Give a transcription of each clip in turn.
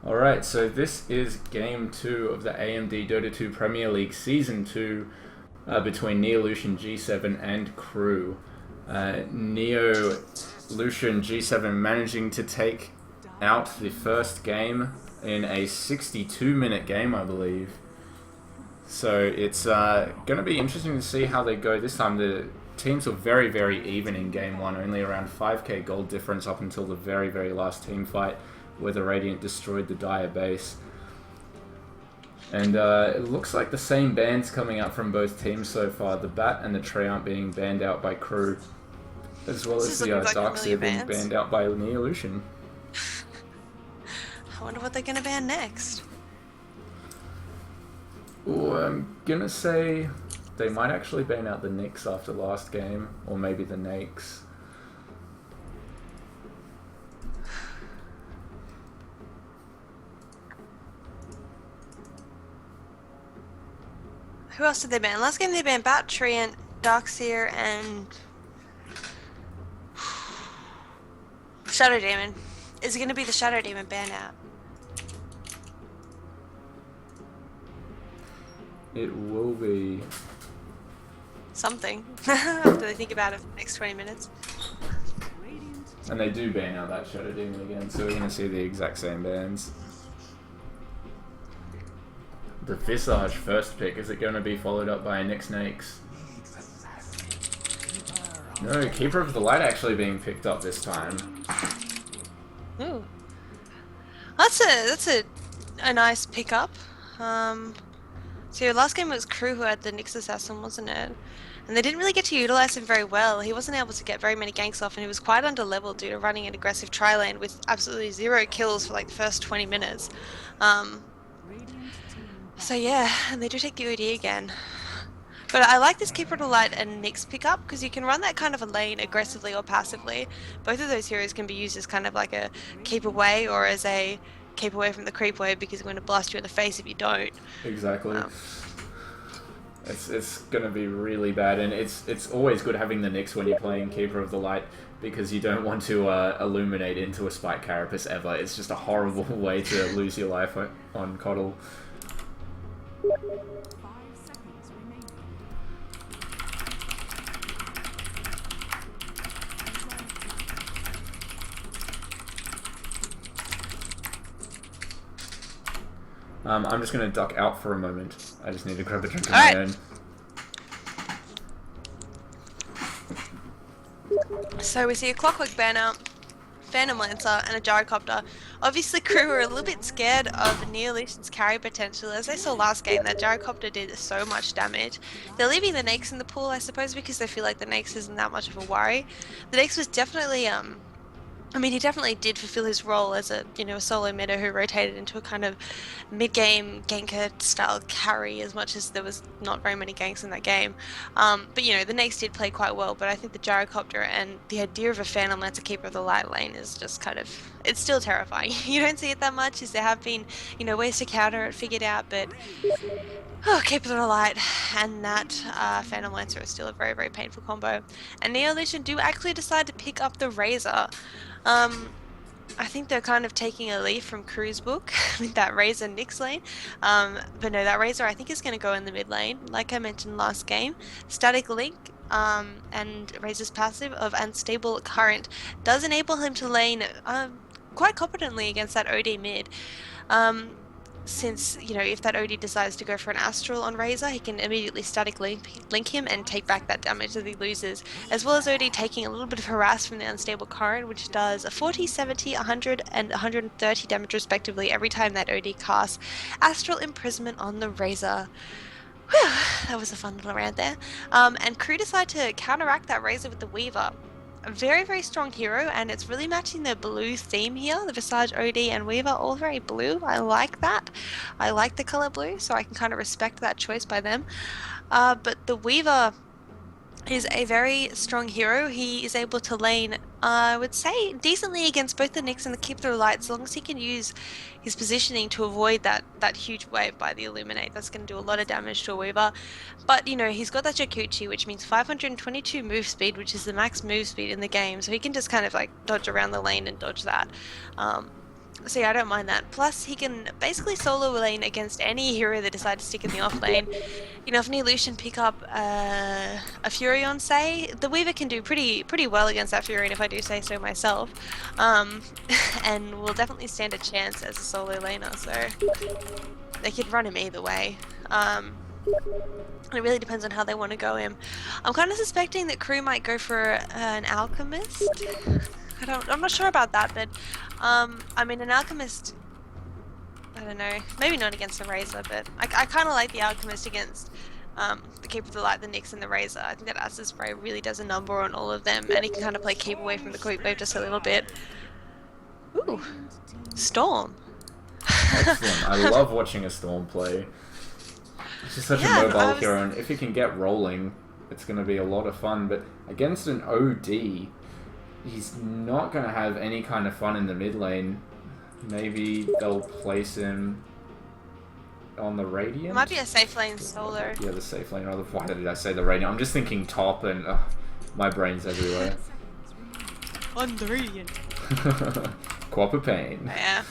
Alright, so this is game 2 of the AMD Dota 2 Premier League Season 2 between Neolution.G7 and Crew. Neolution.G7 managing to take out the first game in a 62-minute game, I believe. So it's going to be interesting to see how they go this time. The teams were very, very even in game 1, only around 5k gold difference up until the very, very last team fight, where the Radiant destroyed the Dire base. And it looks like the same bans coming out from both teams so far. The Bat and the Treant being banned out by Crew, as well as the Darkseer being banned out by Neolution. I wonder what they're going to ban next. Ooh, I'm gonna say they might actually ban out the Nyx after last game, or maybe the Nakes. Who else did they ban? Last game they banned Bat, Treant, Darkseer, and Shadow Demon. Is it going to be the Shadow Demon ban out? It will be something after they think about it for the next 20 minutes. And they do ban out that Shadow Demon again, so we're going to see the exact same bans. The Visage first pick, is it going to be followed up by a Nyx Nakes? No, Keeper of the Light actually being picked up this time. Ooh. That's a nice pickup. So last game it was Crew who had the Nyx Assassin, wasn't it? And they didn't really get to utilize him very well. He wasn't able to get very many ganks off, and he was quite under-leveled due to running an aggressive tri-lane with absolutely 0 kills for like the first 20 minutes. So yeah, and they do take the OD again. But I like this Keeper of the Light and Nyx pickup, because you can run that kind of a lane aggressively or passively. Both of those heroes can be used as kind of like a keep away, or as a keep away from the creep wave, because I'm going to blast you in the face if you don't. Exactly. It's going to be really bad, and it's always good having the Nyx when you're playing Keeper of the Light, because you don't want to illuminate into a Spike Carapace ever. It's just a horrible way to lose your life on Coddle. I'm just going to duck out for a moment. I just need to grab a drink of my own. So we see a Clockwork Banner, Phantom Lancer, and a Gyrocopter. Obviously, Crew are a little bit scared of Neolution's carry potential. As they saw last game, that Gyrocopter did so much damage. They're leaving the Nakes in the pool, I suppose, because they feel like the Nakes isn't that much of a worry. The Nakes was definitely I mean, he definitely did fulfill his role as a, a solo meta who rotated into a kind of mid-game ganker style carry, as much as there was not very many ganks in that game. But the Nakes did play quite well, but I think the Gyrocopter and the idea of a Phantom Lancer Keeper of the Light lane is just kind of, it's still terrifying. You don't see it that much, as there have been, ways to counter it figured out, but Keeper of the Light and that Phantom Lancer is still a very, very painful combo. And Neolution do actually decide to pick up the Razor. I think they're kind of taking a leaf from Crew's book with that Razor Nyx lane. But no, that Razor I think is going to go in the mid lane. Like I mentioned last game, Static Link and Razor's passive of Unstable Current does enable him to lane quite competently against that OD mid. Since, if that OD decides to go for an Astral on Razor, he can immediately static link him and take back that damage that he loses, as well as OD taking a little bit of harass from the Unstable Current, which does a 40, 70, 100, and 130 damage respectively every time that OD casts Astral Imprisonment on the Razor. Whew, that was a fun little rant there. And Crew decide to counteract that Razor with the Weaver. A very, very strong hero, and it's really matching the blue theme here. The Visage, OD, and Weaver, all very blue. I like that. I like the color blue, so I can kind of respect that choice by them. But the Weaver is a very strong hero. He is able to lane, I would say, decently against both the Nyx and the Keeper of the Light, as long as he can use his positioning to avoid that huge wave by the Illuminate. That's going to do a lot of damage to a Weaver. But, he's got that Jakuchi, which means 522 move speed, which is the max move speed in the game, so he can just kind of, dodge around the lane and dodge that. See, I don't mind that. Plus, he can basically solo lane against any hero that decides to stick in the off lane. You know, if Neolution pick up a Furion, say, the Weaver can do pretty well against that Furion, if I do say so myself. And will definitely stand a chance as a solo laner, so they could run him either way. It really depends on how they want to go him. I'm kind of suspecting that Crew might go for an Alchemist. I'm not sure about that, but I mean, an Alchemist, I don't know, maybe not against the Razor, but I kind of like the Alchemist against the Keep of the Light, the Nyx, and the Razor. I think that Acid Spray really does a number on all of them, and he can kind of play keep away from the Quick Wave just a little bit. Ooh, Storm. Excellent. I love watching a Storm play. It's just such a mobile hero, and if he can get rolling, it's going to be a lot of fun, but against an OD, he's not going to have any kind of fun in the mid lane. Maybe they'll place him on the Radiant? It might be a safe lane solo. Yeah, the safe lane. Or why did I say the Radiant? I'm just thinking top and my brain's everywhere. On the Radiant. Quapper pain. Yeah.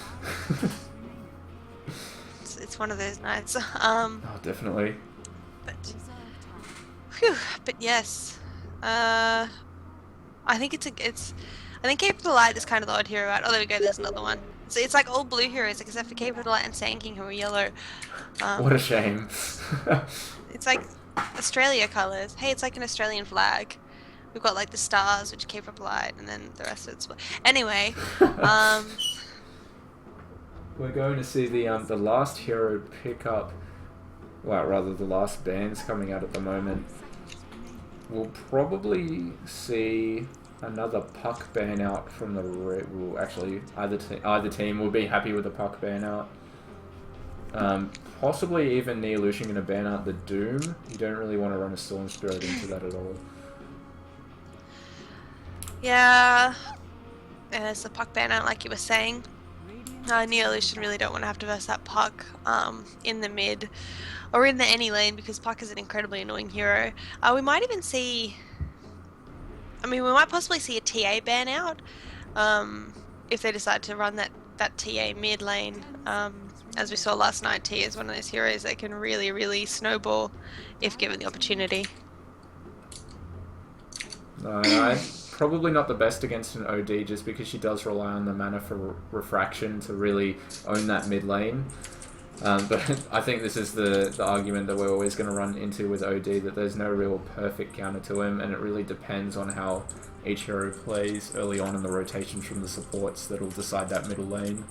It's one of those nights. Oh, definitely. But yes. I think I think Cape of the Light is kind of the odd hero out. Oh, there we go. There's another one. So it's like all blue heroes, except for Cape of the Light and Sand King, who are yellow. What a shame. It's like Australia colours. Hey, it's like an Australian flag. We've got like the stars, which are Cape of the Light, and then the rest of it's anyway. We're going to see the last hero pick up. Well, rather the last bands coming out at the moment. We'll probably see another puck ban out from the... Well, actually, either team will be happy with the puck ban out. Possibly even Neolution going to ban out the Doom. You don't really want to run a Storm Spirit into that at all. Yeah. And it's the puck ban out, like you were saying. Neolution really don't want to have to verse that puck in the mid or in the any lane, because puck is an incredibly annoying hero. We might even see... I mean, we might possibly see a TA ban out if they decide to run that TA mid lane. As we saw last night, TA is one of those heroes that can really, really snowball if given the opportunity. No, probably not the best against an OD, just because she does rely on the mana for refraction to really own that mid lane. But I think this is the argument that we're always going to run into with OD, that there's no real perfect counter to him, and it really depends on how each hero plays early on in the rotations from the supports that'll decide that middle lane.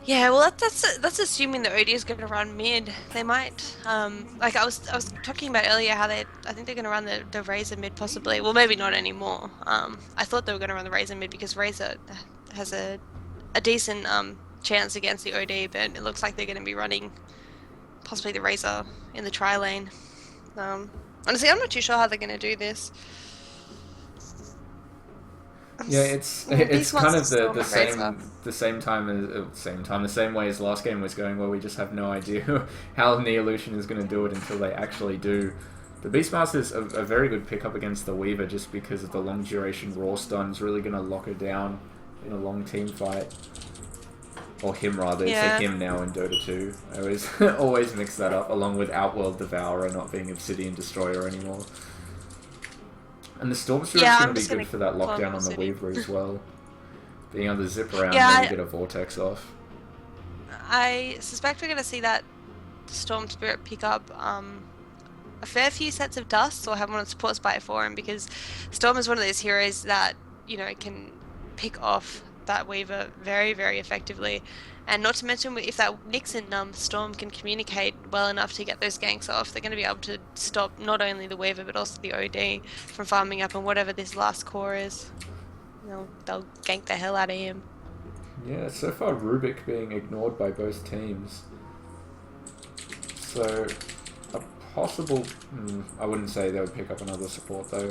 Yeah, well, that's assuming the OD is going to run mid. They might, like I was talking about earlier, how I think they're going to run the Razor mid possibly. Well, maybe not anymore. I thought they were going to run the Razor mid because Razor has a decent chance against the OD, but it looks like they're going to be running possibly the Razor in the tri lane. Honestly, I'm not too sure how they're going to do this. Yeah, it's kind of the same way as last game was going, where we just have no idea how Neolution is going to do it until they actually do. The Beastmaster's a very good pickup against the Weaver, just because of the long duration raw stun is really going to lock her down in a long team fight. Or him rather, yeah. It's a him now in Dota 2. I always mix that up, along with Outworld Devourer not being Obsidian Destroyer anymore. And the Storm Spirit's going to be good for that lockdown on the Weaver as well. Being able to zip around and get a Vortex off. I suspect we're going to see that Storm Spirit pick up a fair few sets of dusts, or have one of support spite for him, because Storm is one of those heroes that, you know, can pick off that Weaver very, very effectively. And not to mention, if that Nyx and Storm can communicate well enough to get those ganks off, they're going to be able to stop not only the Weaver but also the OD from farming up on whatever this last core is. They'll gank the hell out of him. Yeah, so far Rubik being ignored by both teams. So, a possible... I wouldn't say they would pick up another support though.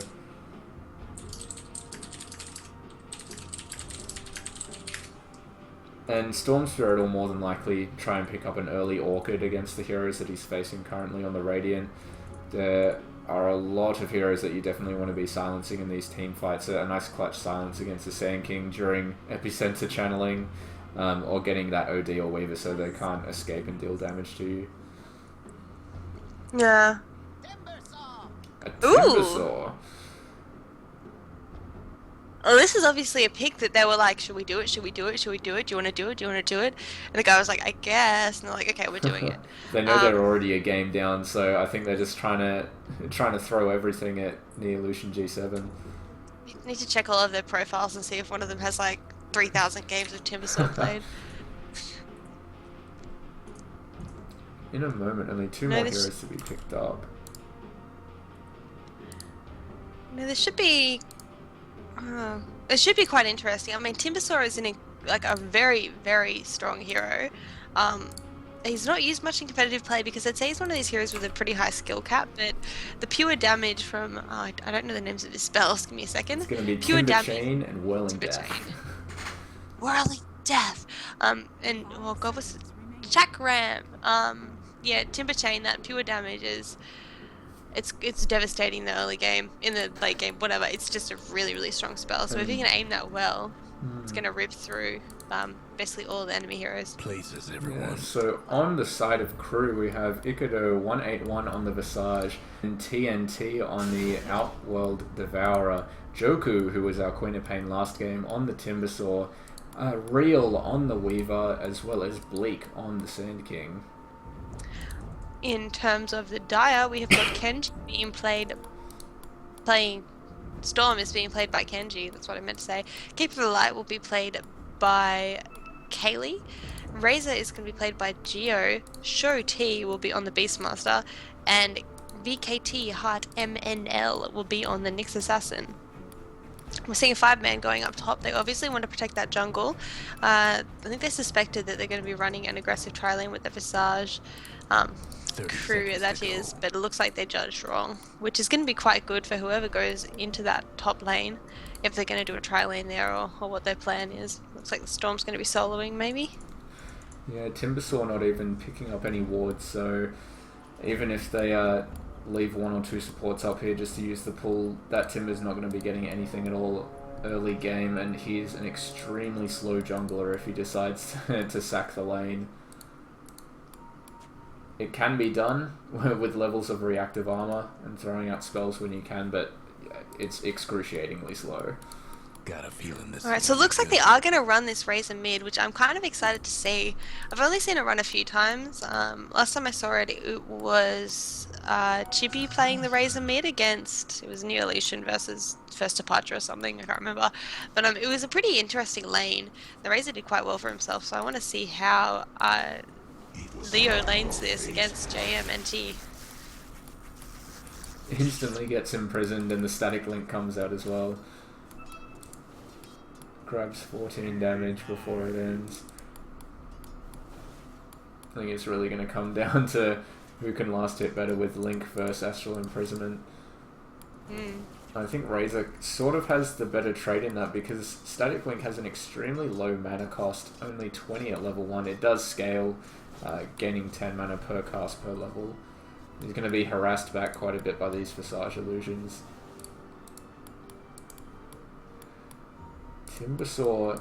And Storm Spirit will more than likely try and pick up an early Orchid against the heroes that he's facing currently on the Radiant. are a lot of heroes that you definitely want to be silencing in these team fights. A nice clutch silence against the Sand King during Epicenter channeling, or getting that OD or Weaver so they can't escape and deal damage to you. Yeah. A Timbersaw. Well, this is obviously a pick that they were like, should we do it? Should we do it? Should we do it? Do you want to do it? Do you want to do it? And the guy was like, I guess. And they're like, okay, we're doing it. They know they're already a game down, so I think they're just trying to throw everything at Neolution.G7. You need to check all of their profiles and see if one of them has like 3,000 games of Timbersaw played. In a moment, only two more heroes to be picked up. No, this should be. It should be quite interesting. I mean, Timbersaw is like a very, very strong hero. He's not used much in competitive play because I'd say he's one of these heroes with a pretty high skill cap, but the pure damage from... I don't know the names of his spells, give me a second. It's going to be pure Timber Chain and Whirling Death. Whirling Death! And, oh god, what's it? Chakram! Yeah, Timber Chain, that pure damage is... It's devastating in the early game, in the late game, whatever. It's just a really, really strong spell. So if you can aim that well, it's going to rip through basically all the enemy heroes. Places everyone. Yeah, so on the side of crew, we have Ikudo 181 on the Visage and TNT on the Outworld Devourer. Joku, who was our Queen of Pain last game, on the Timbersaw. Real on the Weaver, as well as Bleak on the Sand King. In terms of the Dire, we have got Kenji playing Storm is being played by Kenji, that's what I meant to say. Keeper of the Light will be played by Kaylee. Razor is going to be played by Geo. Sho T will be on the Beastmaster. And VKT Heart MNL will be on the Nyx Assassin. We're seeing a 5-man going up top. They obviously want to protect that jungle. I think they suspected that they're going to be running an aggressive tri-lane with the Visage. Crew that is, but it looks like they judged wrong, which is going to be quite good for whoever goes into that top lane, if they're going to do a tri-lane there or what their plan is. Looks like the Storm's going to be soloing maybe. Yeah, Timbersaw not even picking up any wards, so even if they leave 1 or 2 supports up here just to use the pull, that Timber's not going to be getting anything at all early game, and he's an extremely slow jungler if he decides to sack the lane. It can be done with levels of reactive armor and throwing out spells when you can, but it's excruciatingly slow. Got a feeling this. Alright, so it looks like they are going to run this Razor mid, which I'm kind of excited to see. I've only seen it run a few times. Last time I saw it, it was Chibi playing the Razor mid against, it was Neolution versus First Departure or something, I can't remember. But it was a pretty interesting lane. The Razor did quite well for himself, so I want to see how Leo lanes this against JMNT. Instantly gets imprisoned and the static link comes out as well. Grabs 14 damage before it ends. I think it's really going to come down to who can last hit better with Link versus Astral Imprisonment. I think Razor sort of has the better trade in that because Static Link has an extremely low mana cost, only 20 at level 1. It does scale, gaining 10 mana per cast per level. He's going to be harassed back quite a bit by these Visage illusions. Timbersaw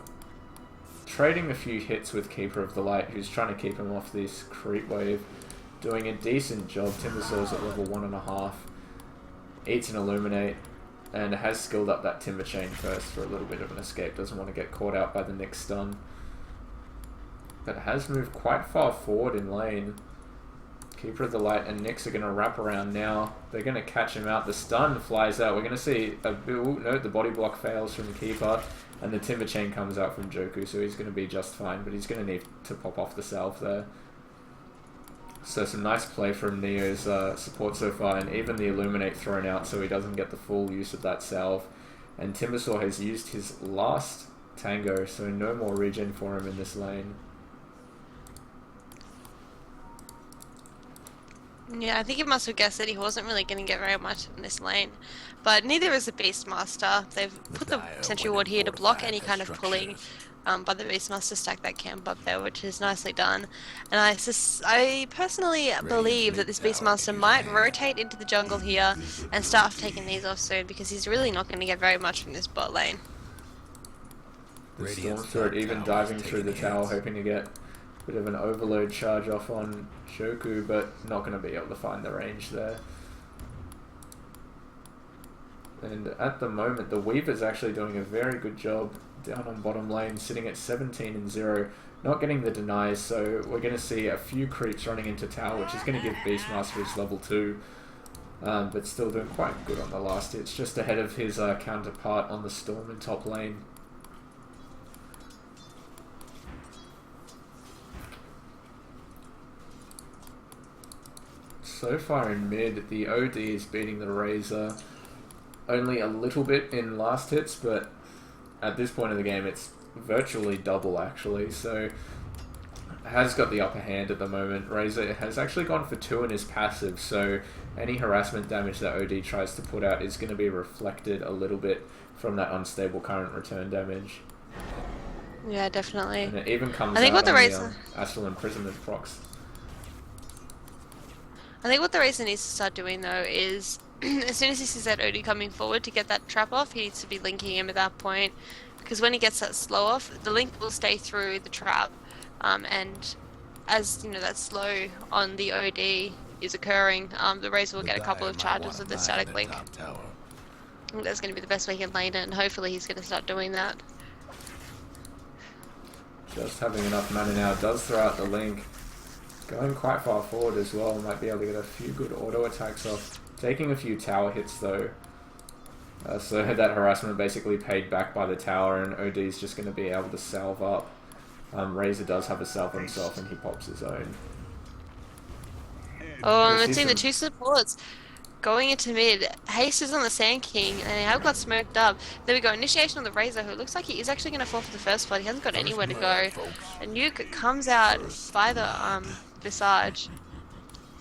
trading a few hits with Keeper of the Light, who's trying to keep him off this creep wave. Doing a decent job. Timbersaw's at level 1.5. Eats an Illuminate and has skilled up that Timber Chain first for a little bit of an escape. Doesn't want to get caught out by the Nyx stun. But has moved quite far forward in lane. Keeper of the Light and Nyx are going to wrap around now. They're going to catch him out. The stun flies out. We're going to see a note the body block fails from Keeper. And the Timber Chain comes out from Joku, so he's going to be just fine. But he's going to need to pop off the salve there. So some nice play from Neo's support so far, and even the Illuminate thrown out so he doesn't get the full use of that salve. And Timbersaw has used his last Tango, so no more regen for him in this lane. Yeah, I think he must have guessed that he wasn't really going to get very much in this lane. But neither is the Beastmaster. They've put the Dire Sentry went Ward and here to block fortified any their kind of pulling structures. by the Beastmaster stack that camp up there, which is nicely done. And I personally Radiant's believe that mid this tower could Beastmaster use a might hand. rotate into the jungle here and start taking these off soon because he's really not going to get very much from this bot lane. The Storm Radiant's Spirit top even tower is diving through the taking tower, hits. hoping to get a bit of an overload charge off on Shoku, but not going to be able to find the range there. And at the moment, the Weaver's actually doing a very good job down on bottom lane, sitting at 17 and 0, not getting the denies, so we're going to see a few creeps running into tower, which is going to give Beastmaster his level 2, but still doing quite good on the last hits, just ahead of his counterpart on the Storm in top lane. So far in mid, the OD is beating the Razor only a little bit in last hits, but at this point in the game it's virtually double actually, so has got the upper hand at the moment. Razor has actually gone for 2 in his passive, so any harassment damage that OD tries to put out is going to be reflected a little bit from that unstable current return damage. Yeah, definitely. And it even comes I think out what the on Razor... the Astral Imprisonment procs. I think what the Razor needs to start doing though is, as soon as he sees that OD coming forward to get that trap off, he needs to be linking him at that point. Because when he gets that slow off, the link will stay through the trap. And as you know, that slow on the OD is occurring, the Razor will get a couple of charges of the static link. I think that's going to be the best way he can lane it, and hopefully he's going to start doing that. Just having enough mana now does throw out the link. Going quite far forward as well, might be able to get a few good auto attacks off. Taking a few tower hits though. So that harassment basically paid back by the tower, and OD's just going to be able to salve up. Razor does have a salve himself and he pops his own. Oh, and we're seeing the 2 supports going into mid. Haste is on the Sand King, and they have got smoked up. There we go, initiation on the Razor, who looks like he is actually going to fall for the first flood. He hasn't got anywhere to go. A nuke comes out by the Visage.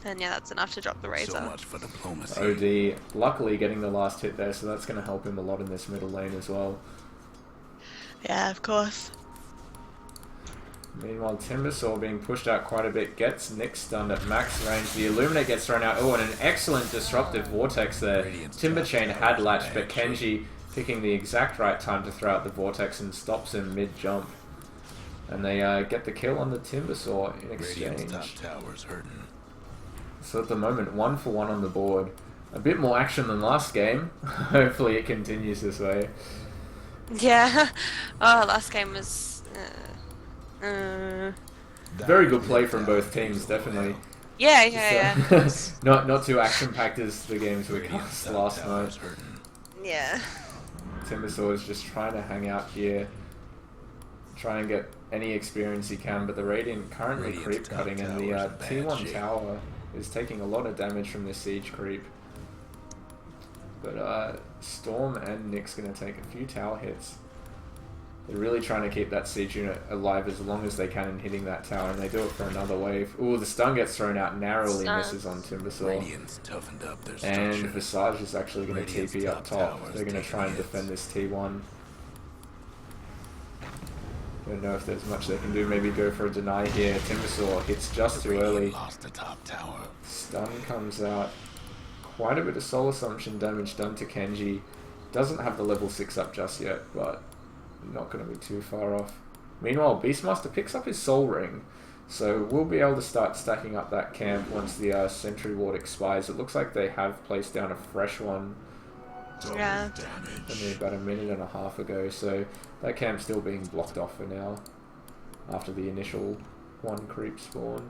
And yeah, that's enough to drop the Razor. So much for diplomacy. OD luckily getting the last hit there, so that's going to help him a lot in this middle lane as well. Yeah, of course. Meanwhile, Timbersaw being pushed out quite a bit, gets Nick stunned at max range. The Illuminate gets thrown out. Oh, and an excellent disruptive vortex there. Timberchain had latched, but Kenji picking the exact right time to throw out the vortex and stops him mid-jump. And they get the kill on the Timbersaw in exchange. Top tower's hurting. So at the moment, 1 for 1 on the board. A bit more action than last game. Hopefully it continues this way. Yeah. Oh, last game was... Very good play from both teams, definitely. Yeah. Not too action-packed as the games we cast last night. Yeah. Timbersaw is just trying to hang out here, try and get any experience he can, but the Radiant currently creep cutting, and the T1 tower is taking a lot of damage from this siege creep. But Storm and Nick's going to take a few tower hits. They're really trying to keep that siege unit alive as long as they can in hitting that tower, and they do it for another wave. Ooh, the stun gets thrown out, narrowly misses on Timbersaw. And Visage is actually going to TP up top. They're going to try and defend this T1. Don't know if there's much they can do. Maybe go for a deny here. Timbersaw hits just too early. Stun comes out. Quite a bit of soul assumption damage done to Kenji. Doesn't have the level 6 up just yet, but not going to be too far off. Meanwhile, Beastmaster picks up his soul ring, so we'll be able to start stacking up that camp once the sentry ward expires. It looks like they have placed down a fresh one only about a minute and a half ago, so that camp's still being blocked off for now after the initial one creep spawn.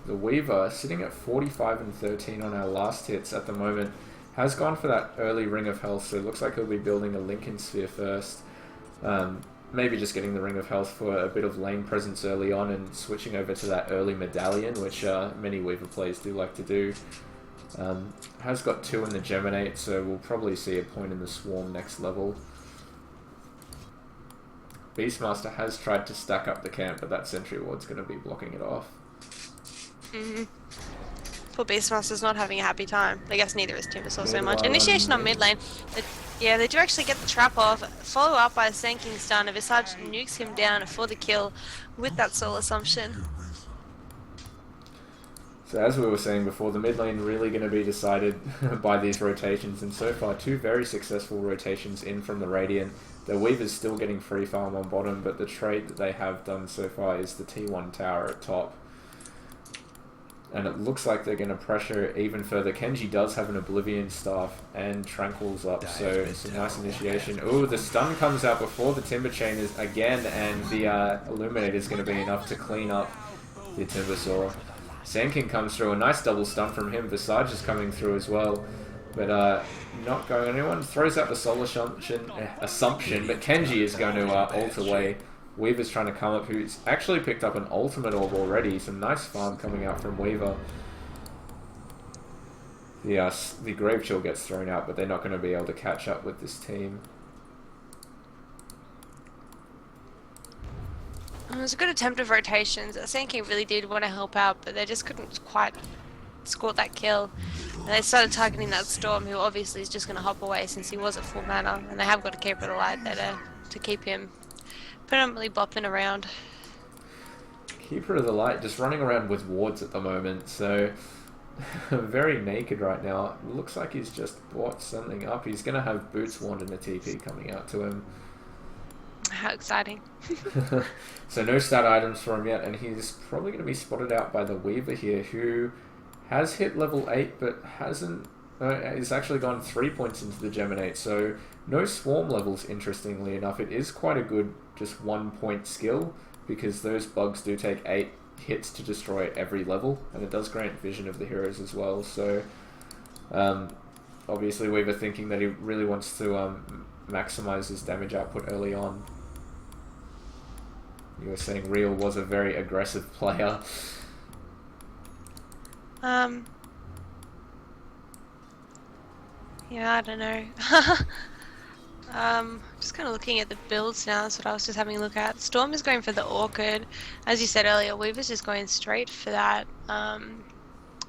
The Weaver, sitting at 45 and 13 on our last hits at the moment, has gone for that early Ring of Health, so it looks like he'll be building a Lincoln Sphere first. Maybe just getting the Ring of Health for a bit of lane presence early on and switching over to that early Medallion, which many Weaver players do like to do. Has got 2 in the Geminate, so we'll probably see a point in the Swarm next level. Beastmaster has tried to stack up the camp, but that sentry ward's going to be blocking it off. Poor Beastmaster's not having a happy time. I guess neither is Timbersaw so much. Meanwhile, Initiation on mid lane. Yeah, they do actually get the trap off. Follow up by a Sanking stun. A Visage nukes him down for the kill with that soul assumption. So as we were saying before, the mid lane really going to be decided by these rotations, and so far 2 very successful rotations in from the Radiant. The Weaver's still getting free farm on bottom, but the trade that they have done so far is the T1 tower at top. And it looks like they're going to pressure even further. Kenji does have an Oblivion Staff and Tranquil's up, so some nice initiation. Ooh, the stun comes out before the Timber Chain is again, and the Illuminator is going to be enough to clean up the Timbersaw. Sandking comes through, a nice double stun from him. Visage is coming through as well, but not going on anyone. Throws out the Soul Assumption, but Kenji is going to ult away. Weaver's trying to come up, who's actually picked up an ultimate orb already. Some nice farm coming out from Weaver. The Grave Chill gets thrown out, but they're not going to be able to catch up with this team. It was a good attempt of rotations. Sanking really did want to help out, but they just couldn't quite score that kill. And they started targeting that Storm, who obviously is just going to hop away since he was at full mana. And they have got a Keeper of the Light there to keep him predominantly bopping around. Keeper of the Light just running around with wards at the moment, so very naked right now. Looks like he's just bought something up. He's going to have Boots Wand and a TP coming out to him. How exciting. So no stat items for him yet, and he's probably going to be spotted out by the Weaver here, who has hit level 8 but hasn't... he's actually gone 3 points into the Geminate, so no swarm levels, interestingly enough. It is quite a good just 1 point skill, because those bugs do take 8 hits to destroy every level, and it does grant vision of the heroes as well, so obviously Weaver thinking that he really wants to maximize his damage output early on. You were saying Real was a very aggressive player. Yeah, I don't know. Just kind of looking at the builds now. That's what I was just having a look at. Storm is going for the Orchid. As you said earlier, Weaver's just going straight for that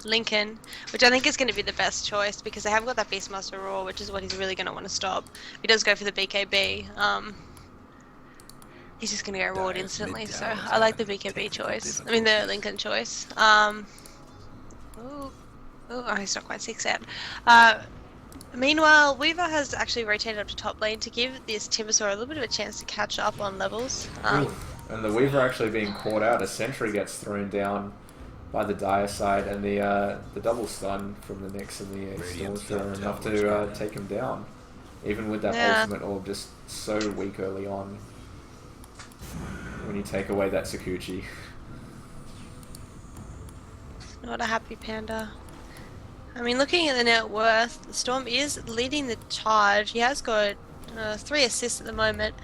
Lincoln, which I think is going to be the best choice because they have got that Beastmaster Roar, which is what he's really going to want to stop. He does go for the BKB. He's just going to go Roared instantly, so I like the BKB choice. I mean, the Lincoln choice. Oh, he's not quite 6 yet. Meanwhile, Weaver has actually rotated up to top lane to give this Timbersaw a little bit of a chance to catch up on levels. And the Weaver actually being caught out. A sentry gets thrown down by the Dire side, and the double stun from the Nyx and the Storms are enough to take him down. Even with that ultimate orb, just so weak early on. When you take away that Sakuchi. Not a happy panda. I mean, looking at the net worth, the Storm is leading the charge. He has got 3 assists at the moment,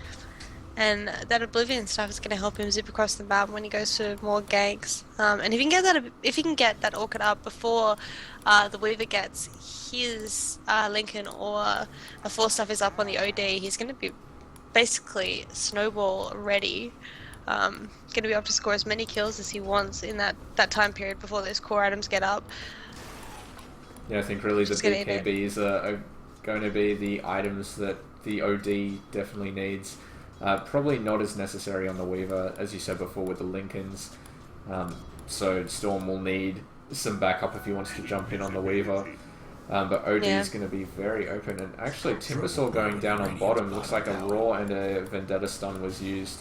and that Oblivion stuff is going to help him zip across the map when he goes to more ganks. And if he can get that Orchid up before the Weaver gets his Lincoln or a 4 stuff is up on the OD, he's going to be basically snowball ready. Going to be able to score as many kills as he wants in that time period before those core items get up. Yeah, I think really the BKBs are going to be the items that the OD definitely needs. Probably not as necessary on the Weaver, as you said before, with the Lincolns. So Storm will need some backup if he wants to jump in on the Weaver. But OD is going to be very open. And actually, Timbersaw going down on bottom looks like a Roar and a Vendetta stun was used.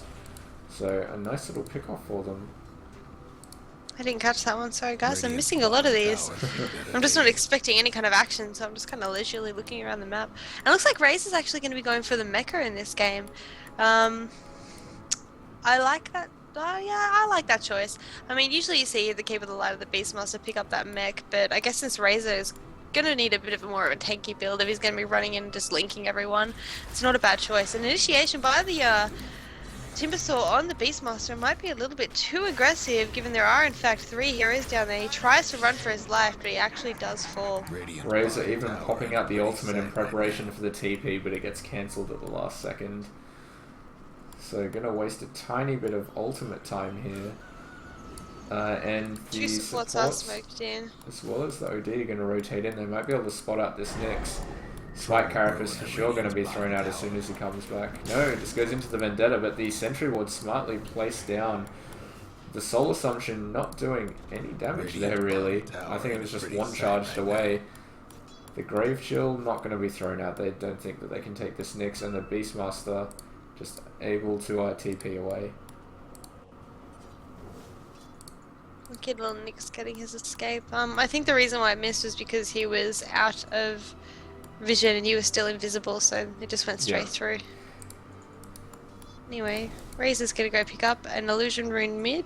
So a nice little pick-off for them. I didn't catch that one, sorry guys. I'm missing a lot of these. I'm just not expecting any kind of action, so I'm just kind of leisurely looking around the map. And it looks like Raze is actually going to be going for the mecha in this game. I like that. Yeah, I like that choice. I mean, usually you see the Keeper of the Light or the Beastmaster pick up that mech, but I guess since Razor is going to need a bit of more of a tanky build if he's going to be running in and just linking everyone, it's not a bad choice. An initiation by the Timbersaw on the Beastmaster might be a little bit too aggressive, given there are in fact 3 heroes down there. He tries to run for his life, but he actually does fall. Razor even popping out the ultimate in preparation for the TP, but it gets cancelled at the last second. So gonna waste a tiny bit of ultimate time here. And the 2 supports are smoked in. as well as the OD are going to rotate in. They might be able to spot out this Nyx. Spike Carapace for sure going to be thrown out as soon as he comes back. No, this goes into the Vendetta, but the Sentry Ward smartly placed down. The Soul Assumption not doing any damage there really. I think it was just one charged away. The Grave Chill not going to be thrown out. They don't think that they can take this Nyx, and the Beastmaster just able to TP away. Kid little Nick's getting his escape. I think the reason why I missed was because he was out of vision and you were still invisible, so it just went straight through. Anyway, Razor's gonna go pick up an illusion rune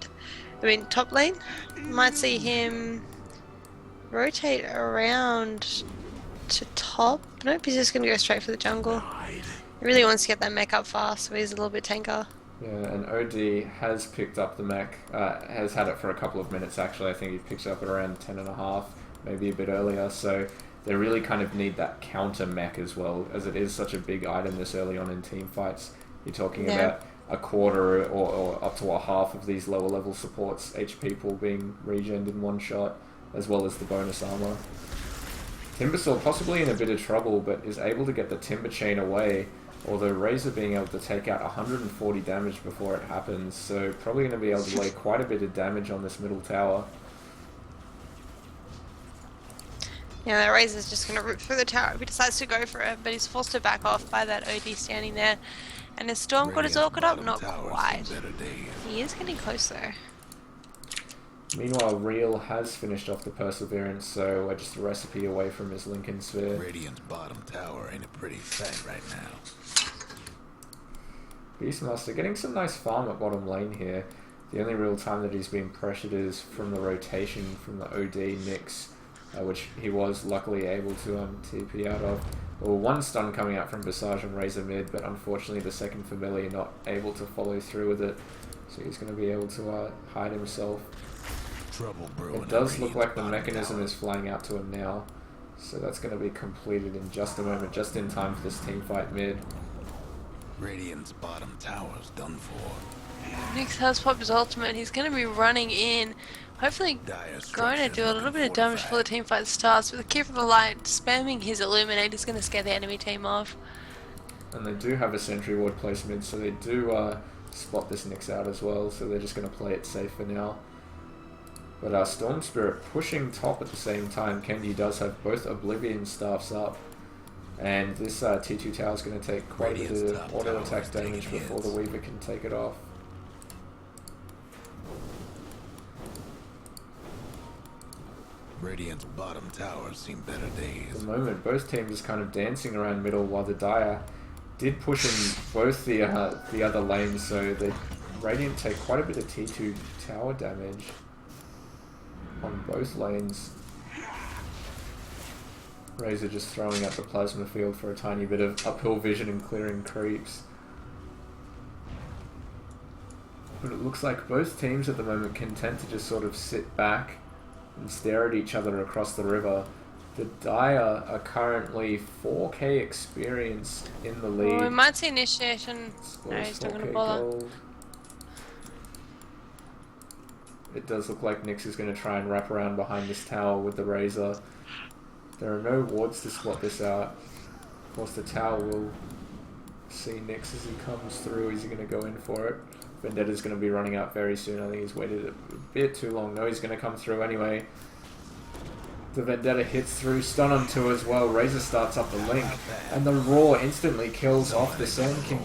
top lane. Might see him rotate around to top. Nope, he's just gonna go straight for the jungle. He really wants to get that mech up fast, so he's a little bit tanker. Yeah, and OD has picked up the mech, has had it for a couple of minutes actually. I think he picked it up at around 10.5, maybe a bit earlier, so they really kind of need that counter mech as well, as it is such a big item this early on in team fights. You're talking about a quarter or up to a half of these lower level supports HP pool being regened in one shot, as well as the bonus armor. Timbersaw possibly in a bit of trouble, but is able to get the Timber Chain away, although Razor being able to take out 140 damage before it happens, so probably going to be able to lay quite a bit of damage on this middle tower. Yeah, the Razor's just going to rip through the tower if he decides to go for it, but he's forced to back off by that OD standing there. And his Storm got his Orchid up? Not quite. He is getting close though. Meanwhile, Real has finished off the Perseverance, so we're just a recipe away from his Lincoln Sphere. Radiant's bottom tower ain't a pretty sight right now. Beastmaster getting some nice farm at bottom lane here. The only real time that he's been pressured is from the rotation from the OD Nyx, which he was luckily able to TP out of. Well, one stun coming out from Visage and Razor mid, but unfortunately the second Familiar not able to follow through with it, so he's going to be able to hide himself. It does look like the mechanism is flying out to him now, so that's going to be completed in just a moment, just in time for this team fight mid. Radiant's bottom tower's done for. Nyx has popped his ultimate. He's going to be running in, hopefully going to do a little bit of damage before the team fight starts. With the Keeper of the Light spamming his Illuminate is going to scare the enemy team off. And they do have a Sentry Ward placed mid, so they do spot this Nyx out as well, so they're just going to play it safe for now. But our Storm Spirit pushing top at the same time. Kenji does have both Oblivion Staffs up. And this T2 tower is going to take quite a bit of auto attack damage before the Weaver can take it off. Radiant's bottom tower's seen better days. At the moment, both teams is kind of dancing around middle, while the Dire did push in both the other lanes, so the Radiant take quite a bit of T2 tower damage on both lanes. Razor just throwing out the plasma field for a tiny bit of uphill vision and clearing creeps. But it looks like both teams at the moment content to just sort of sit back and stare at each other across the river. The Dire are currently 4k experience in the lead. Oh, we might see initiation. No, he's not going to bother. Gold. It does look like Nyx is going to try and wrap around behind this tower with the Razor. There are no wards to spot this out. Of course, the tower will see Nyx as he comes through. Is he going to go in for it? Vendetta's going to be running out very soon. I think he's waited a bit too long. No, he's going to come through anyway. The Vendetta hits through, stun on 2 as well. Razor starts up the link, and the Roar instantly kills off the Sand King.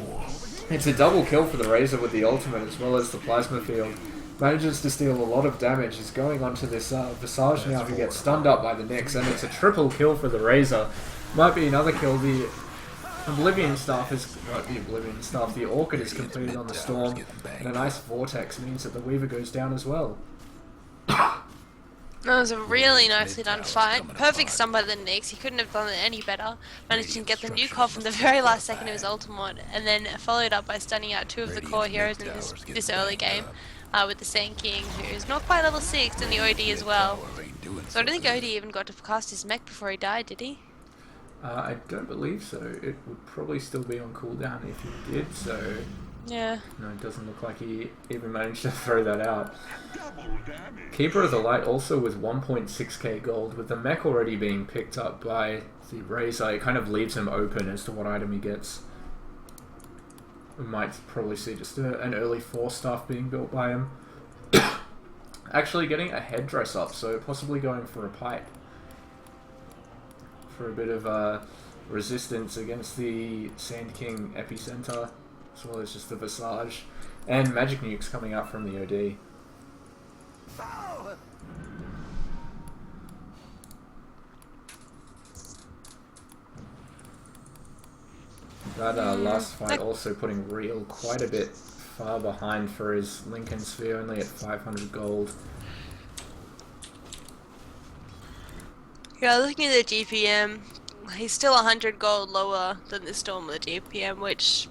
It's a double kill for the Razor with the ultimate as well as the Plasma Field. Manages to steal a lot of damage. He's going onto this Visage now, who gets stunned up by the Nyx, and it's a triple kill for the Razor. Might be another kill. The Oblivion Staff is not the Oblivion Staff. The Orchid is completed on the Storm, and a nice Vortex means that the Weaver goes down as well. That was a really nicely done fight. Perfect stun by the Nyx. He couldn't have done it any better. Managed to get the nuke off in the very last second of his ultimate, and then followed up by stunning out 2 of the core heroes in this early game. With the Sand King, who's not quite level 6, and the OD as well. So I don't think OD even got to cast his mech before he died, did he? I don't believe so. It would probably still be on cooldown if he did so. Yeah. No, it doesn't look like he even managed to throw that out. Keeper of the Light also with 1.6k gold. With the mech already being picked up by the Razor, it kind of leaves him open as to what item he gets. We might probably see just an early 4-staff being built by him. Actually getting a headdress up, so possibly going for a pipe. For a bit of resistance against the Sand King Epicenter, as well as just the Visage. And magic nukes coming out from the OD. That last fight also putting Real quite a bit far behind for his Lincoln Sphere, only at 500 gold. Yeah, looking at the GPM, he's still 100 gold lower than the Storm with the GPM, which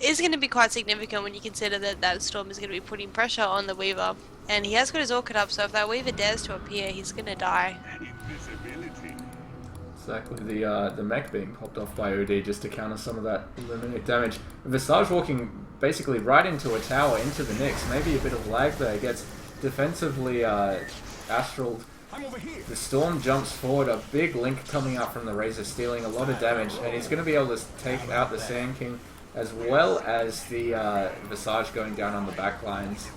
is going to be quite significant when you consider that that Storm is going to be putting pressure on the Weaver. And he has got his Orchid up, so if that Weaver dares to appear, he's going to die. Exactly, the mech being popped off by OD just to counter some of that eliminate damage. Visage walking basically right into a tower, into the Nyx. Maybe a bit of lag there, gets defensively astraled. The Storm jumps forward, a big link coming out from the Razor, stealing a lot of damage, and he's going to be able to take out the Sand King, as well as the Visage going down on the back lines.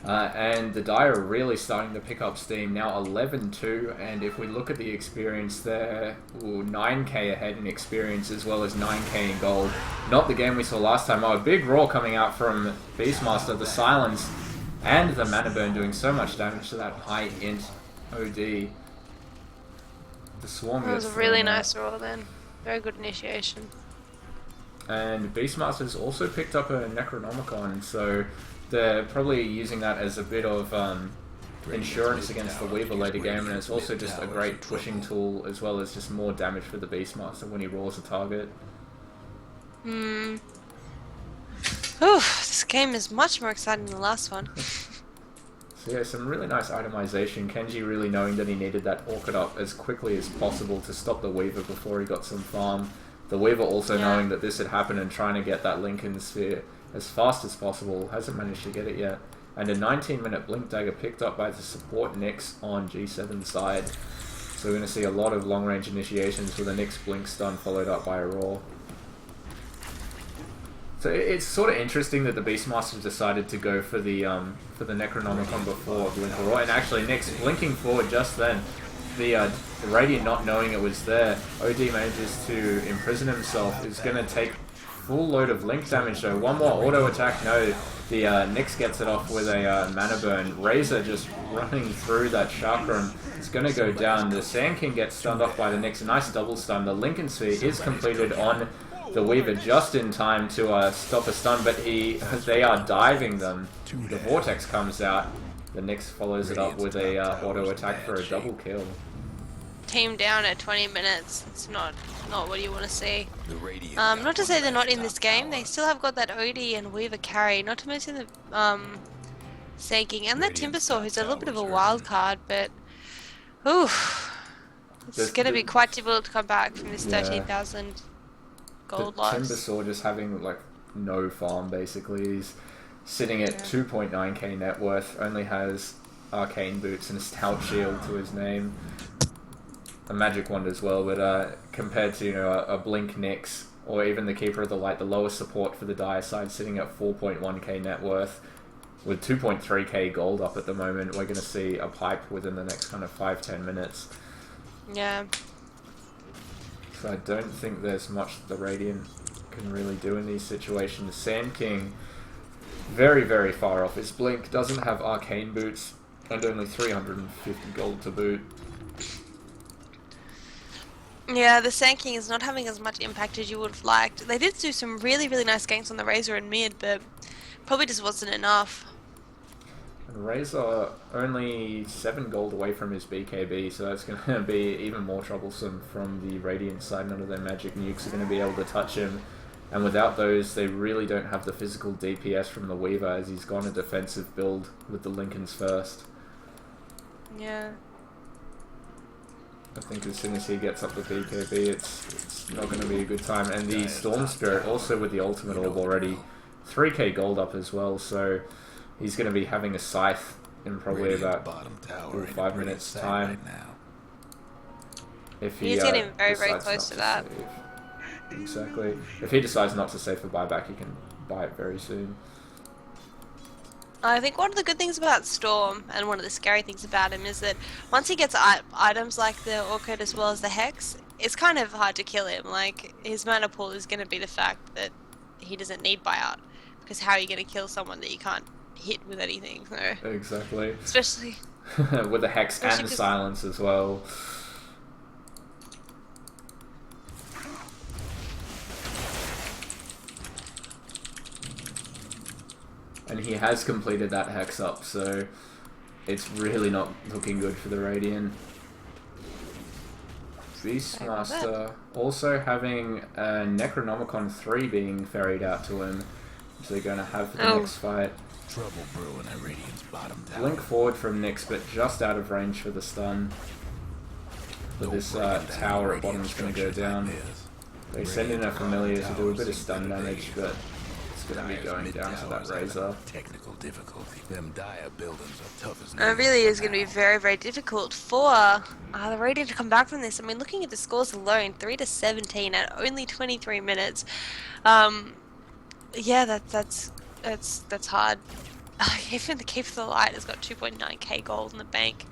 And the Dire really starting to pick up steam, now 11-2, and if we look at the experience there, 9k ahead in experience as well as 9k in gold. Not the game we saw last time. Oh, a big roar coming out from Beastmaster, the Silence, and the Mana Burn doing so much damage to that high int OD. The Swarm That was a really nice roll then. Very good initiation. And Beastmaster's also picked up a Necronomicon, so they're probably using that as a bit of insurance against the Weaver later game, and it's also just a great pushing tool as well as just more damage for the Beastmaster when he roars a target. Oof, this game is much more exciting than the last one. So yeah, some really nice itemization. Kenji really knowing that he needed that Orchid up as quickly as possible to stop the Weaver before he got some farm. The Weaver also knowing that this had happened and trying to get that Lincoln Sphere as fast as possible. Hasn't managed to get it yet. And a 19-minute Blink Dagger picked up by the support Nyx on G7's side. So we're going to see a lot of long-range initiations with a Nyx Blink Stun followed up by a Roar. So it's sort of interesting that the Beastmaster decided to go for the Necronomicon before Blink Roar, and actually Nyx blinking forward just then. The Radiant not knowing it was there, OD manages to imprison himself, is going to take full load of Link damage though. One more auto attack, no. The Nyx gets it off with a Mana Burn. Razor just running through that Chakram. It's going to go down. The Sand King gets stunned off by the Nyx. A nice double stun. The Lincoln Sphere is completed on the Weaver just in time to stop a stun, but they are diving them. The Vortex comes out. The Nyx follows it up with a auto attack for a double kill. Team down at 20 minutes. It's not what you want to see. Not to say they're not in this game. They still have got that OD and Weaver carry. Not to mention the Sand King and that Timbersaw, who's a little bit of a wild card, but it's going to be quite difficult to come back from this 13,000 gold loss. Timbersaw just having like no farm basically. He's sitting at 2.9k net worth. Only has Arcane Boots and a Stout Shield to his name. A Magic Wand as well, but compared to a Blink Nyx or even the Keeper of the Light, the lowest support for the Dire side sitting at 4.1k net worth with 2.3k gold up at the moment. We're going to see a pipe within the next kind of 5-10 minutes. Yeah. So I don't think there's much that the Radiant can really do in these situations. Sand King very, very far off his Blink, doesn't have Arcane Boots and only 350 gold to boot. Yeah, the Sand King is not having as much impact as you would have liked. They did do some really, really nice ganks on the Razor and mid, but probably just wasn't enough. And Razor only 7 gold away from his BKB, so that's going to be even more troublesome from the Radiant side. None of their magic nukes are going to be able to touch him. And without those, they really don't have the physical DPS from the Weaver, as he's gone a defensive build with the Lincolns first. Yeah. I think as soon as he gets up the BKB, it's not going to be a good time. And the Storm Spirit, also with the Ultimate Orb already, 3k gold up as well, so he's going to be having a scythe in probably Radiant's about bottom tower ain't 5 pretty minutes sight time. right now. If he He's getting very, very decides close not to that. save. Exactly. If he decides not to save for buyback, he can buy it very soon. I think one of the good things about Storm, and one of the scary things about him, is that once he gets items like the Orchid as well as the Hex, it's kind of hard to kill him. Like, his mana pool is going to be the fact that he doesn't need buyout. Because how are you going to kill someone that you can't hit with anything? So, Exactly. especially... With the Hex and Silence as well. And he has completed that Hex up, so it's really not looking good for the Radiant. Beastmaster also having a Necronomicon 3 being ferried out to him, which they're going to have for the next fight. Trouble brewing at Radiant's bottom tower. Blink forward from Nyx, but just out of range for the stun. But this tower at bottom is going to go down. They send in a Familiar to do a bit of stun damage, but it's going to be going down to that Razor. Technical difficulty. Them dire buildings are tough as And it really is going to be very, very difficult for the Radiant to come back from this. I mean, looking at the scores alone, 3-17 at only 23 minutes. Yeah, that's hard. Even the Keep of the Light has got 2.9k gold in the bank.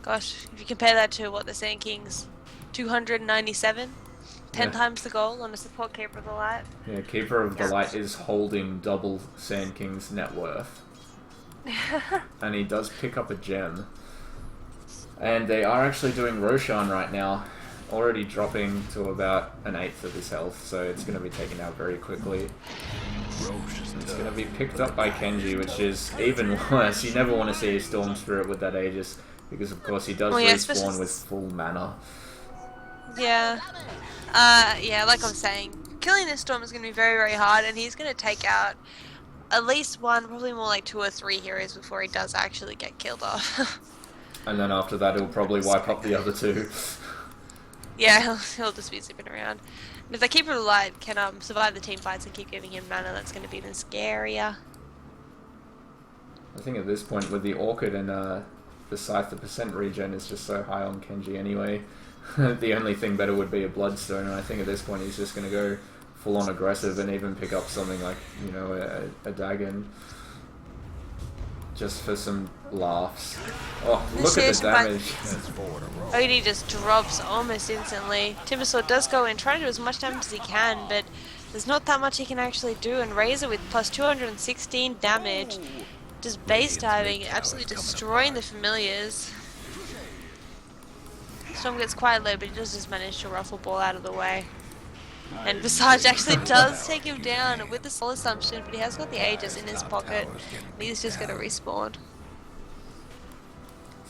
Gosh, if you compare that to what the Sand King's 297, 10 times the gold on a support Keeper of the Light. Yeah, Keeper of the Light is holding double Sand King's net worth. And he does pick up a gem. And they are actually doing Roshan right now, already dropping to about an 1/8 of his health, so it's going to be taken out very quickly. It's going to be picked up by Kenji, which is even worse. You never want to see a Storm Spirit with that Aegis, because of course he does respawn with full mana. Yeah. Yeah, like I'm saying, killing this Storm is going to be very, very hard, and he's going to take out at least one, probably more like 2 or 3 heroes before he does actually get killed off. And then after that he'll probably wipe up the other 2. Yeah, he'll just be zipping around. And if the Keeper of the Light can survive the team fights and keep giving him mana, that's going to be even scarier. I think at this point with the Orchid and the Scythe, the percent regen is just so high on Kenji anyway. The only thing better would be a Bloodstone, and I think at this point he's just going to go full on aggressive and even pick up something like, you know, a Dagon. Just for some laughs. Oh, look at the damage. Odie just drops almost instantly. Timbersaw does go in, trying to do as much damage as he can, but there's not that much he can actually do, and Razor with plus 216 damage, just base diving, absolutely destroying the familiars. Storm gets quite low, but he does just manage to ruffle ball out of the way. And Visage actually does take him down with the Soul Assumption, but he has got the Aegis in his pocket, and he's just going to respawn.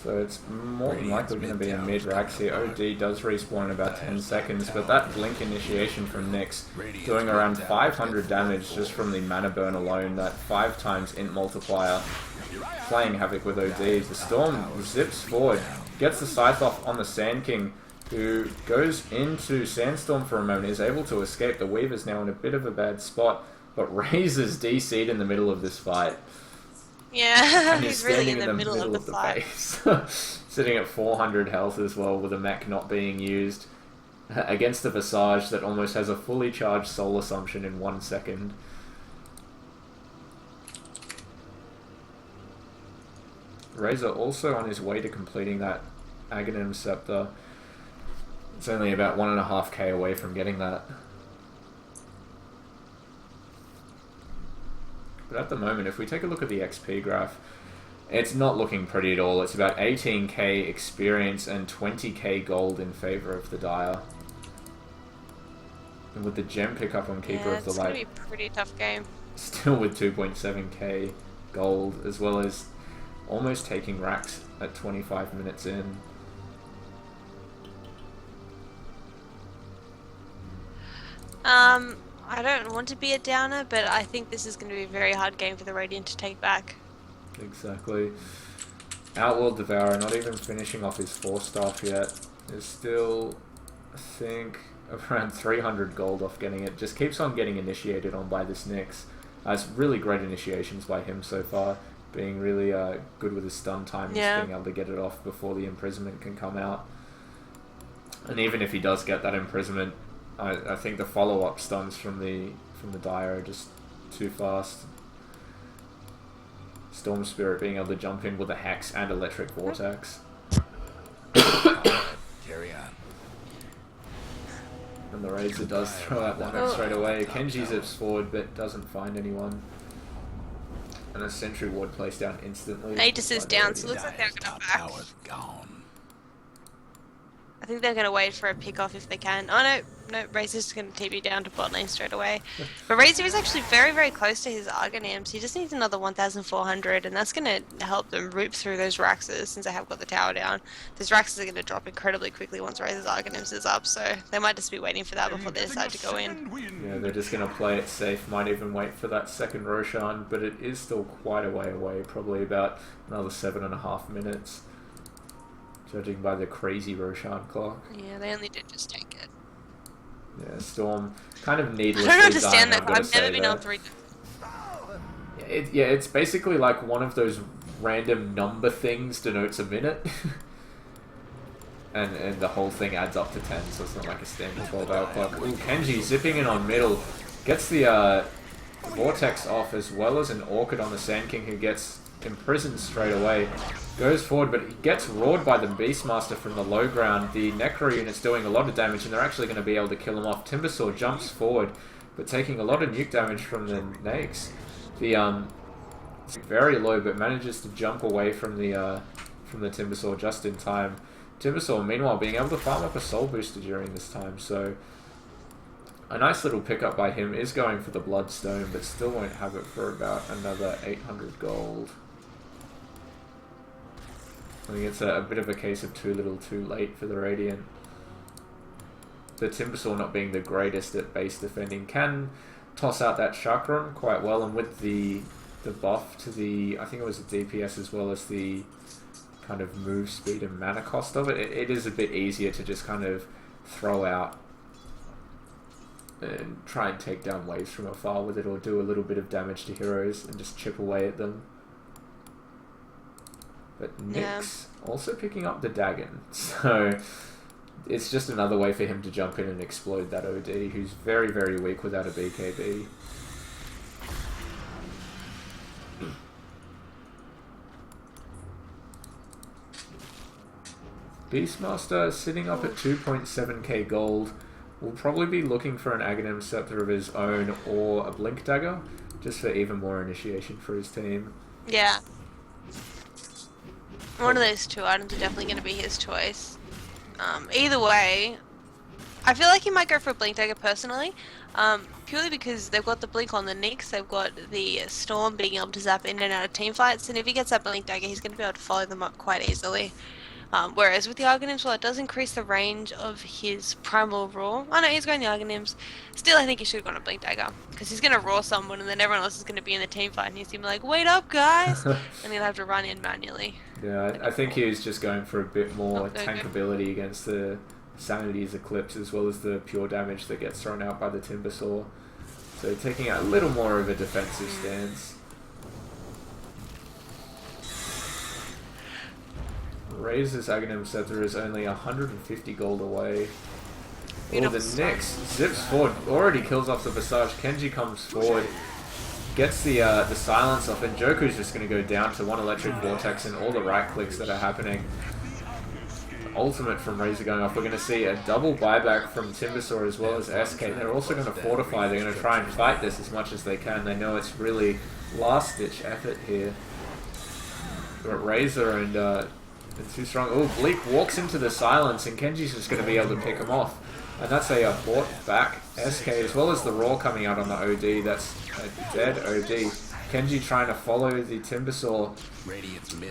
So it's more than likely going to be a mid-rax here. OD does respawn in about 10 seconds, but that Blink initiation from Nyx doing around 500 damage just from the mana burn alone, that 5 times int multiplier, playing havoc with OD. The Storm zips forward, gets the Scythe off on the Sand King, who goes into Sandstorm for a moment, is able to escape. The Weaver's now in a bit of a bad spot, but Razor's DC'd in the middle of this fight. Yeah, And he's really in the middle of the fight. Sitting at 400 health as well, with a mech not being used, against a Visage that almost has a fully charged Soul Assumption in 1 second. Razor also on his way to completing that Aghanim Scepter. It's only about 1.5k away from getting that. But at the moment, if we take a look at the XP graph, it's not looking pretty at all. It's about 18k experience and 20k gold in favour of the Dire. And with the gem pickup on Keeper of the Light, it's going to be a pretty tough game. Still with 2.7k gold, as well as almost taking racks at 25 minutes in. I don't want to be a downer, but I think this is going to be a very hard game for the Radiant to take back. Exactly. Outworld Devourer not even finishing off his 4-staff yet. Is still, I think, around 300 gold off getting it. Just keeps on getting initiated on by this Nyx. It's really great initiations by him so far, being really good with his stun time, Yeah. being able to get it off before the imprisonment can come out. And even if he does get that imprisonment, I think the follow-up stuns from the Dire are just too fast. Storm Spirit being able to jump in with a Hex and Electric Vortex. Carry on. And the Razor does throw out one X straight away. Kenji zips forward but doesn't find anyone. And a Sentry Ward placed down instantly. Aegis is down, so it looks like they're Dire's going top to back. tower's gone. I think they're going to wait for a pick off if they can. Oh no, Razor's going to TP down to bot lane straight away. But Razor is actually very, very close to his Argonams. He just needs another 1,400, and that's going to help them root through those Raxes since they have got the tower down. Those Raxes are going to drop incredibly quickly once Razor's Argonams is up, so they might just be waiting for that before they decide to go in. Yeah, they're just going to play it safe, might even wait for that second Roshan, but it is still quite a way away, probably about another 7.5 minutes. Judging by the crazy Roshan clock. Yeah, they only did just take it. Yeah, Storm kind of needlessly I don't understand dying, that. I've never been on 3. Yeah, it's basically like one of those random number things denotes a minute. and the whole thing adds up to 10, so it's not like a standard 12-hour clock. Ooh, Kenji zipping in on middle. Gets the Vortex off as well as an Orchid on the Sand King who gets imprisoned straight away. Goes forward, but he gets roared by the Beastmaster from the low ground. The Necro unit's doing a lot of damage, and they're actually going to be able to kill him off. Timbersaw jumps forward, but taking a lot of nuke damage from the Nakes. The very low, but manages to jump away from the Timbersaw just in time. Timbersaw, meanwhile, being able to farm up a Soul Booster during this time, so a nice little pickup by him is going for the Bloodstone, but still won't have it for about another 800 gold. I think it's a bit of a case of too little too late for the Radiant. The Timbersaw not being the greatest at base defending can toss out that Chakram quite well, and with the buff to the, I think it was the DPS as well as the kind of move speed and mana cost of it, it is a bit easier to just kind of throw out and try and take down waves from afar with it, or do a little bit of damage to heroes and just chip away at them. But Nyx also picking up the Dagon, so it's just another way for him to jump in and explode that OD, who's very, very weak without a BKB. Beastmaster sitting up at 2.7k gold. Will probably be looking for an Aghanim Scepter of his own or a Blink Dagger, just for even more initiation for his team. Yeah. One of those two items are definitely going to be his choice. Either way, I feel like he might go for a Blink Dagger personally, purely because they've got the Blink on the Nyx, they've got the Storm being able to zap in and out of team fights, and if he gets that Blink Dagger, he's going to be able to follow them up quite easily. Whereas with the Argonams, while it does increase the range of his Primal Roar, oh no, he's going the Argonams, still I think he should have gone a Blink Dagger, because he's going to roar someone and then everyone else is going to be in the team fight and he's going to be like, wait up guys, and he'll have to run in manually. Yeah, I think he was just going for a bit more tankability against the Sanity's Eclipse, as well as the pure damage that gets thrown out by the Timbersaw. So taking a little more of a defensive stance. Razor's Aghanim Scepter is only 150 gold away. Oh, the Nyx zips forward, already kills off the Visage. Kenji comes forward, gets the silence off, and Joku's just going to go down to one Electric Vortex and all the right clicks that are happening. Ultimate from Razor going off. We're going to see a double buyback from Timbersaw as well as SK. They're also going to fortify. They're going to try and fight this as much as they can. They know it's really last-ditch effort here. But Razor and it's too strong. Oh, Bleak walks into the silence, and Kenji's just going to be able to pick him off. And that's a bought back SK, as well as the Roar coming out on the OD. That's a dead OD. Kenji trying to follow the Timbersaw,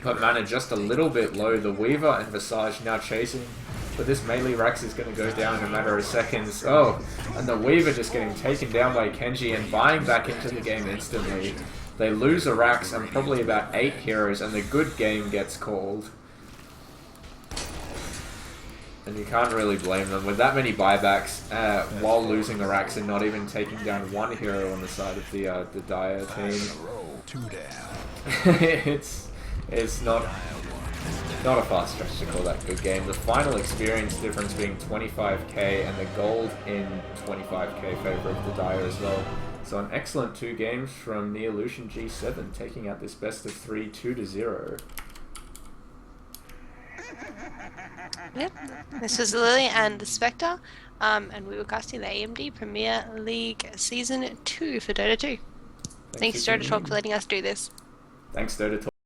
but mana just a little bit low. The Weaver and Visage now chasing, but this melee Rax is going to go down in a matter of seconds. Oh, and the Weaver just getting taken down by Kenji and buying back into the game instantly. They lose a Rax and probably about 8 heroes, and the good game gets called. And you can't really blame them. With that many buybacks, while losing the racks and not even taking down one hero on the side of the Dire team. Two down. it's not a fast stretch to call that good game. The final experience difference being 25k and the gold in 25k favor of the Dire as well. So an excellent 2 games from Neolution.G7, taking out this best of 3 2-0. Yep, this was Lily and The.Spectre, and we were casting the AMD Premier League Season 2 for Dota 2. Thanks Dota Talk for letting us do this. Thanks Dota Talk.